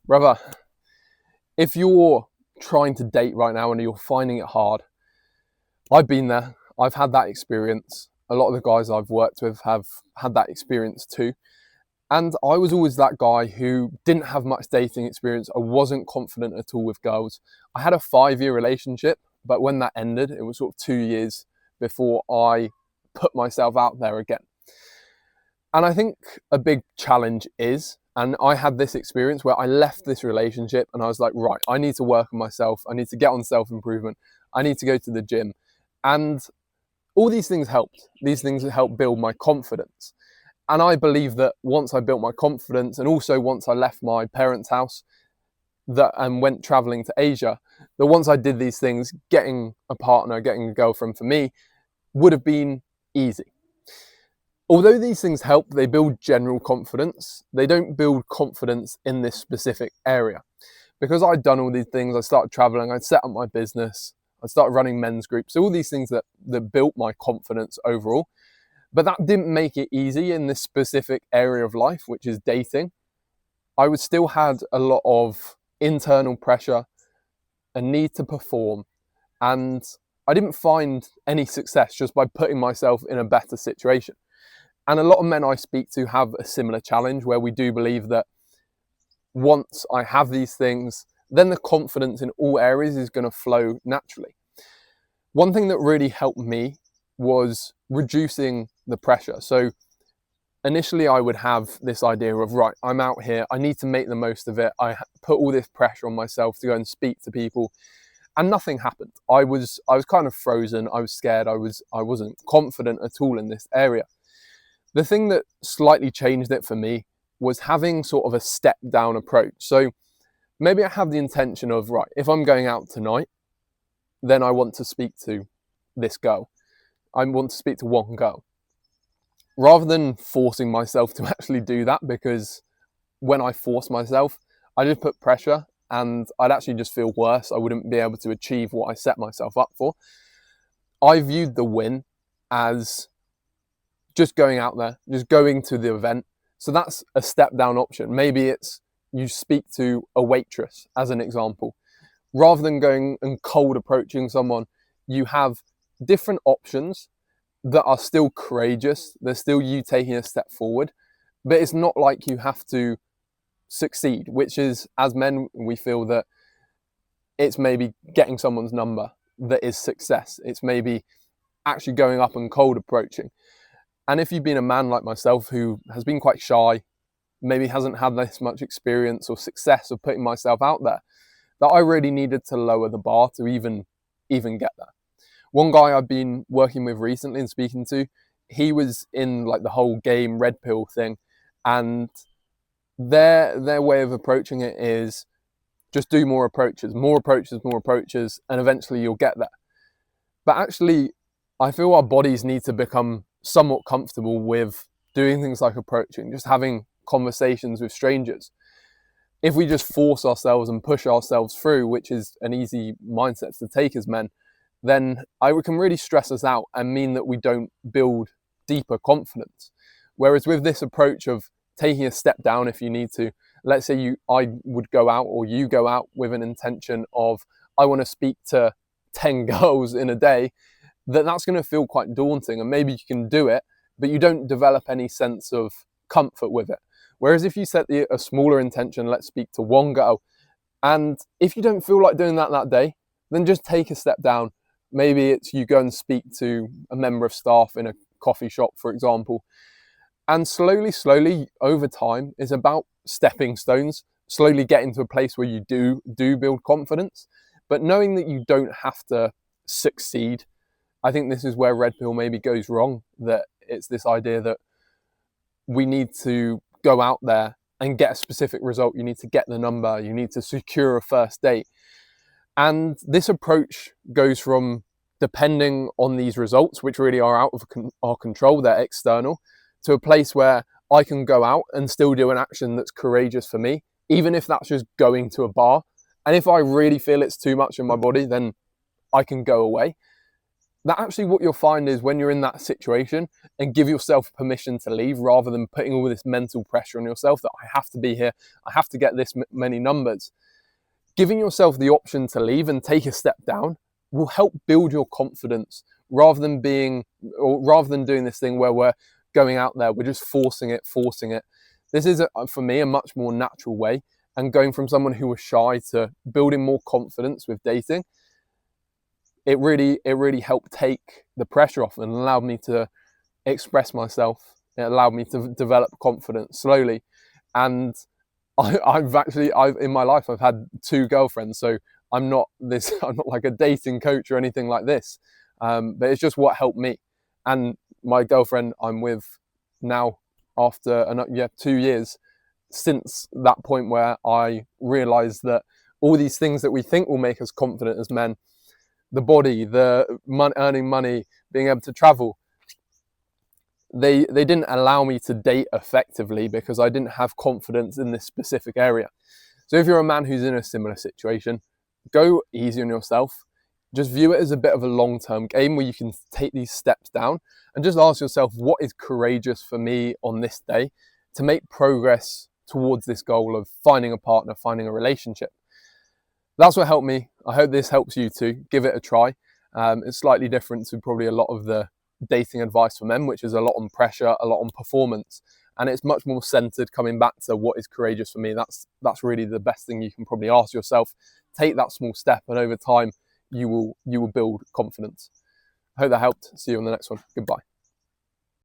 Brother, if you're trying to date right now and you're finding it hard, I've been there. I've had that experience. A lot of the guys I've worked with have had that experience too. And I was always that guy who didn't have much dating experience. I wasn't confident at all with girls. I had a 5-year relationship, but when that ended, it was sort of 2 years before I put myself out there again. And I think a big challenge is, and I had this experience where I left this relationship and I was like, right, I need to work on myself. I need to get on self-improvement. I need to go to the gym. And all these things helped. These things helped build my confidence. And I believe that once I built my confidence, and also once I left my parents' house and went traveling to Asia, that once I did these things, getting a partner, getting a girlfriend for me would have been easy. Although these things help, they build general confidence. They don't build confidence in this specific area. Because I'd done all these things, I started traveling, I'd set up my business, I started running men's groups, all these things that built my confidence overall. But that didn't make it easy in this specific area of life, which is dating. I would still had a lot of internal pressure, a need to perform, and I didn't find any success just by putting myself in a better situation. And a lot of men I speak to have a similar challenge where we do believe that once I have these things, then the confidence in all areas is going to flow naturally. One thing that really helped me was reducing the pressure. So initially I would have this idea of, right, I'm out here, I need to make the most of it. I put all this pressure on myself to go and speak to people, and nothing happened. I was kind of frozen. I was scared. I wasn't confident at all in this area. The thing that slightly changed it for me was having sort of a step down approach. So maybe I have the intention of, right, if I'm going out tonight, then I want to speak to this girl. I want to speak to one girl. Rather than forcing myself to actually do that, because when I force myself, I just put pressure and I'd actually just feel worse. I wouldn't be able to achieve what I set myself up for. I viewed the win as just going out there, just going to the event. So that's a step down option. Maybe it's you speak to a waitress as an example. Rather than going and cold approaching someone, you have different options that are still courageous. They're still you taking a step forward, but it's not like you have to succeed, which is, as men, we feel that it's maybe getting someone's number that is success. It's maybe actually going up and cold approaching. And if you've been a man like myself who has been quite shy, maybe hasn't had this much experience or success of putting myself out there, that I really needed to lower the bar to even get there. One guy I've been working with recently and speaking to, he was in like the whole game red pill thing, and their way of approaching it is just do more approaches, and eventually you'll get there. But actually, I feel our bodies need to become somewhat comfortable with doing things like approaching, just having conversations with strangers. If we just force ourselves and push ourselves through, which is an easy mindset to take as men, then it can really stress us out and mean that we don't build deeper confidence. Whereas with this approach of taking a step down if you need to, let's say I would go out, or you go out with an intention of, I want to speak to 10 girls in a day, that's going to feel quite daunting, and maybe you can do it, but you don't develop any sense of comfort with it. Whereas if you set a smaller intention, let's speak to one girl, and if you don't feel like doing that day, then just take a step down. Maybe it's you go and speak to a member of staff in a coffee shop, for example. And slowly over time, is about stepping stones, slowly getting to a place where you do build confidence, but knowing that you don't have to succeed. I think this is where red pill maybe goes wrong, that it's this idea that we need to go out there and get a specific result. You need to get the number, you need to secure a first date. And this approach goes from depending on these results, which really are out of our control, they're external, to a place where I can go out and still do an action that's courageous for me, even if that's just going to a bar. And if I really feel it's too much in my body, then I can go away. that actually what you'll find is when you're in that situation and give yourself permission to leave rather than putting all this mental pressure on yourself that I have to be here, I have to get this many numbers. Giving yourself the option to leave and take a step down will help build your confidence rather than doing this thing where we're going out there, we're just forcing it. This is, for me, a much more natural way, and going from someone who was shy to building more confidence with dating, it really helped take the pressure off and allowed me to express myself. It allowed me to develop confidence slowly. And I've in my life, I've had 2 girlfriends, so I'm not like a dating coach or anything like this. But it's just what helped me. And my girlfriend I'm with now, after 2 years, since that point where I realized that all these things that we think will make us confident as men, the body, earning money, being able to travel, they didn't allow me to date effectively because I didn't have confidence in this specific area. So if you're a man who's in a similar situation, go easy on yourself. Just view it as a bit of a long-term game where you can take these steps down and just ask yourself, what is courageous for me on this day to make progress towards this goal of finding a partner, finding a relationship? That's what helped me. I hope this helps you too. Give it a try. It's slightly different to probably a lot of the dating advice for men, which is a lot on pressure, a lot on performance, and it's much more centered, coming back to what is courageous for me. That's really the best thing you can probably ask yourself. Take that small step, and over time you will build confidence. I hope that helped. See you on the next one. Goodbye.